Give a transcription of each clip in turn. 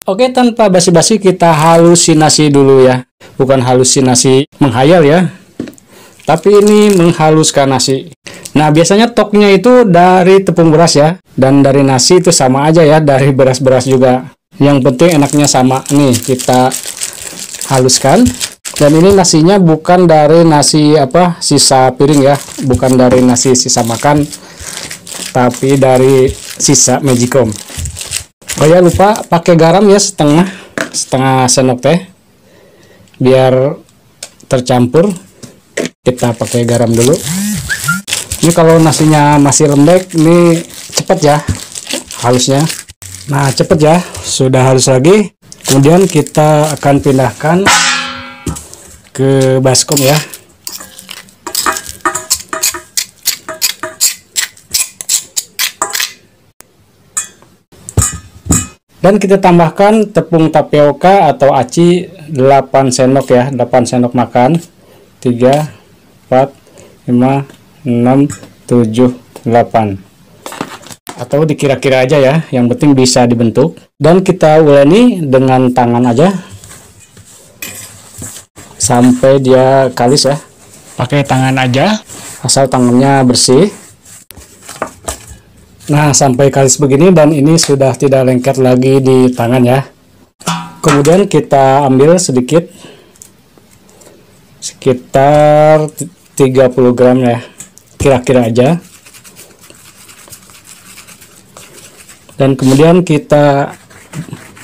Oke, tanpa basa-basi kita halusinasi dulu ya. Bukan halusinasi menghayal ya, tapi ini menghaluskan nasi. Nah, biasanya toknya itu dari tepung beras ya, dan dari nasi itu sama aja ya, dari beras-beras juga. Yang penting enaknya sama. Nih, kita haluskan. Dan ini nasinya bukan dari nasi sisa piring ya, bukan dari nasi sisa makan, tapi dari sisa magicom. Oh ya, lupa pakai garam ya, setengah sendok teh biar tercampur. Kita pakai garam dulu. Ini kalau nasinya masih lembek, ini cepet ya halusnya. Nah, cepet ya, sudah halus lagi. Kemudian kita akan pindahkan ke baskom ya. Dan kita tambahkan tepung tapioka atau aci 8 sendok ya, 8 sendok makan. 3, 4, 5, 6, 7, 8. Atau dikira-kira aja ya, yang penting bisa dibentuk. Dan kita uleni dengan tangan aja sampai dia kalis ya. Pakai tangan aja, asal tangannya bersih. Nah, sampai kalis begini, dan ini sudah tidak lengket lagi di tangan ya. Kemudian kita ambil sedikit, sekitar 30 gram ya, kira-kira aja. Dan kemudian kita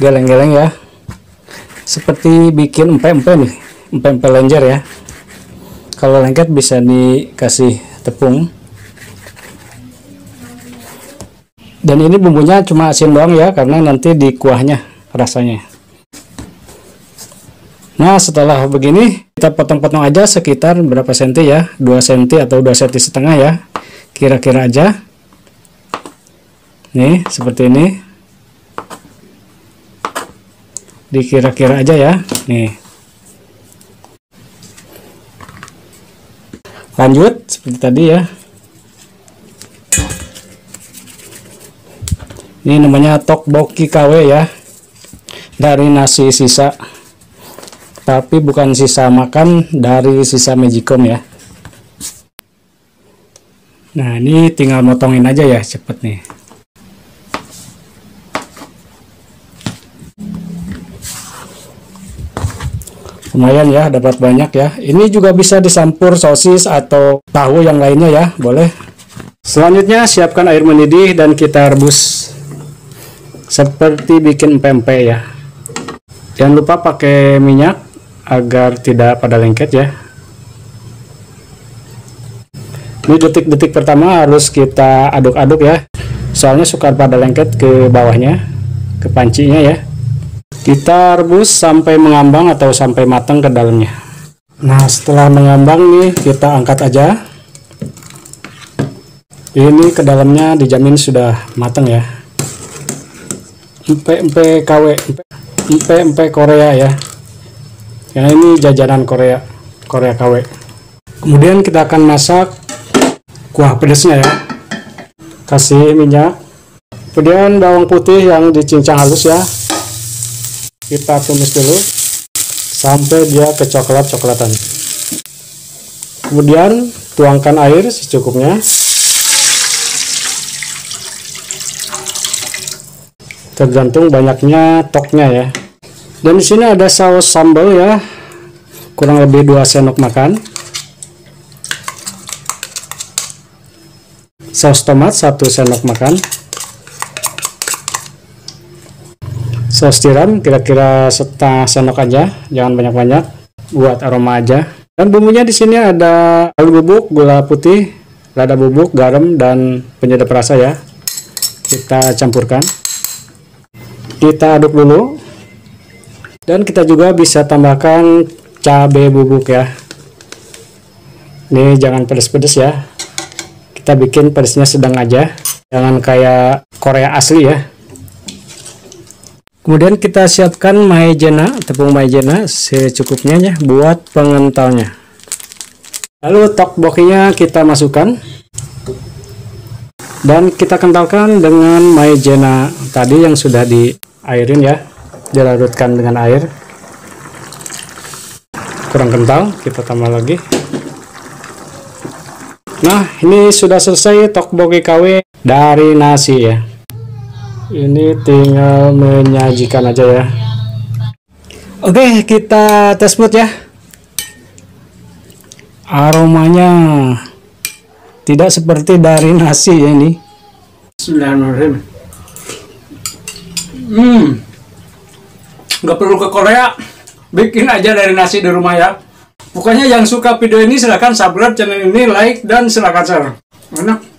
geleng-geleng ya, seperti bikin empe-empe nih, empe-empe lenjer ya. Kalau lengket bisa dikasih tepung. Dan ini bumbunya cuma asin doang ya, karena nanti di kuahnya rasanya. Nah, setelah begini kita potong-potong aja sekitar berapa senti ya, 2 cm atau 2,5 cm ya, kira-kira aja. Nih, seperti ini. Dikira-kira aja ya. Nih. Lanjut seperti tadi ya. Ini namanya tteokbokki KW ya, dari nasi sisa, tapi bukan sisa makan, dari sisa magicom ya. Nah, ini tinggal motongin aja ya, cepet nih. Lumayan ya, dapat banyak ya. Ini juga bisa dicampur sosis atau tahu yang lainnya ya, boleh. Selanjutnya siapkan air mendidih dan kita rebus seperti bikin pempek ya. Jangan lupa pakai minyak agar tidak pada lengket ya. Ini detik-detik pertama harus kita aduk-aduk ya, soalnya suka pada lengket ke bawahnya, ke pancinya ya. Kita rebus sampai mengambang atau sampai matang ke dalamnya. Nah, setelah mengambang nih, kita angkat aja. Ini ke dalamnya dijamin sudah matang ya. Empe-empe KW, empe-empe Korea ya. Karena ini jajanan Korea KW. Kemudian kita akan masak kuah pedasnya ya. Kasih minyak, kemudian bawang putih yang dicincang halus ya. Kita tumis dulu sampai dia kecoklat-coklatan. Kemudian tuangkan air secukupnya. Tergantung banyaknya toknya ya. Dan di sini ada saus sambal ya, kurang lebih 2 sendok makan. Saus tomat 1 sendok makan. Saus tiram kira-kira setengah sendok aja, jangan banyak-banyak, buat aroma aja. Dan bumbunya di sini ada kaldu bubuk, gula putih, lada bubuk, garam, dan penyedap rasa ya. Kita campurkan. Kita aduk dulu, dan kita juga bisa tambahkan cabai bubuk ya. Ini jangan pedas-pedas ya, kita bikin pedasnya sedang aja, jangan kayak Korea asli ya. Kemudian kita siapkan maizena, tepung maizena secukupnya ya, buat pengentalnya. Lalu tteokbokkinya kita masukkan dan kita kentalkan dengan maizena tadi yang sudah diairin ya. dilarutkan dengan air. Kurang kental, kita tambah lagi. Nah, ini sudah selesai tteokbokki KW dari nasi ya. Ini tinggal menyajikan aja ya. Oke, kita tes food ya. Aromanya tidak seperti dari nasi ya ini. Bismillahirrahmanirrahim. Nggak perlu ke Korea, bikin aja dari nasi di rumah ya. Pokoknya yang suka video ini silahkan subscribe channel ini, like, dan silahkan share. Enak.